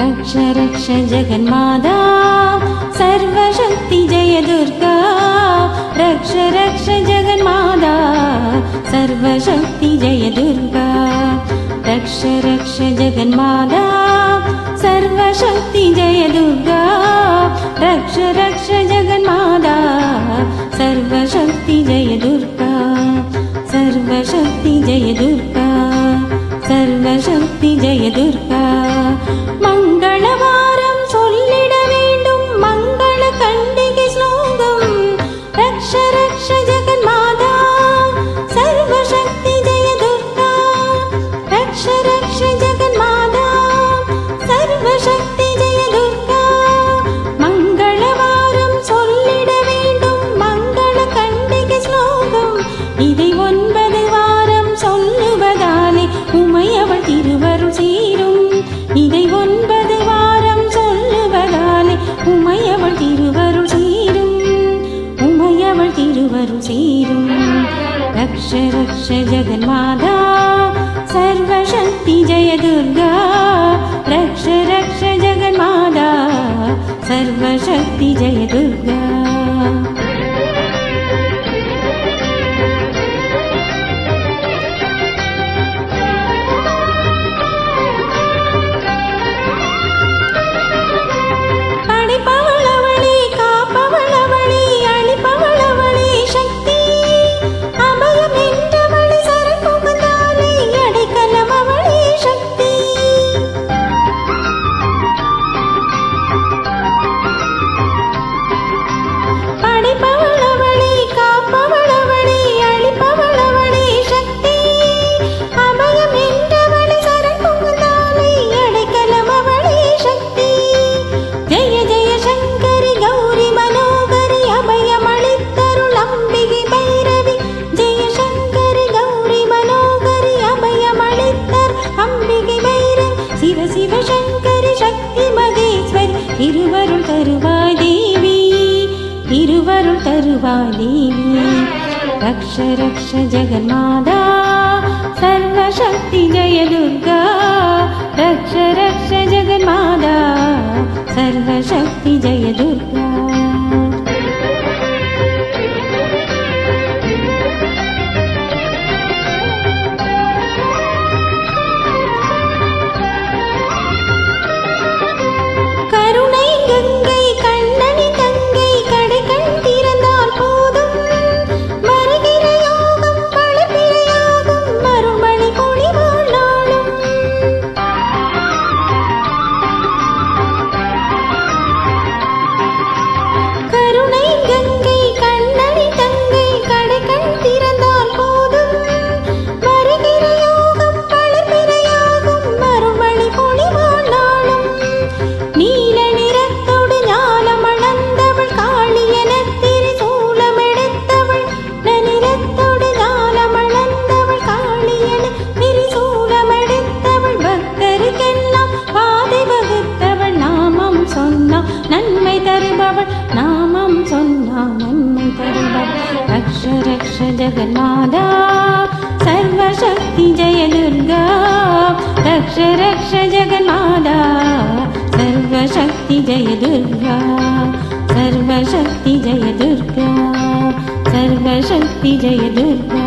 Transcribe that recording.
रक्ष रक्ष जगन्माता सर्वशक्ति जय दुर्गा रक्ष रक्ष जगन्माता सर्वशक्ति जय दुर्गा रक्ष रक्ष जगन्माता सर्वशक्ति जय दुर्गा रक्ष रक्ष जगन्माता सर्वशक्ति जय दुर्गा सर्वशक्ति जय दुर्गा सर्वशक्ति जय दुर्गा मंगलवारम சொல்லிட வேண்டும் मंगल கண்டிகை ஸ்லோகம் रक्ष रक्ष जगन्माता सर्वशक्ति जय दुर्गा रक्ष रक्ष जगन्माता सर्वशक्ति जय दुर्गा मंगलवारम சொல்லிட வேண்டும் मंगल கண்டிகை ஸ்லோகம் இதை 9 வாரம் சொல்லுவதாலே உமையவள் திருவருள் சேரும் இதை 9 வாரம் சொல்லுவதாலே உமையவள் திருவருள் சேரும் உமையவள் திருவருள் சேரும் रक्ष रक्ष जगन्माता सर्वशक्ति जय दुर्गा रक्ष रक्ष जगन्माता सर्वशक्ति जय दुर्गा रक्ष रक्ष जगन्माता सर्वशक्ति जय दुर्गा रक्ष रक्ष जगन्माता सर्वशक्ति जय दुर्गा रक्ष रक्ष जगन्माता सर्वशक्ति जय दुर्गा रक्ष रक्ष जगन्माता सर्वशक्ति जय दुर्गा सर्वशक्ति जय दुर्गा सर्वशक्ति जय दुर्गा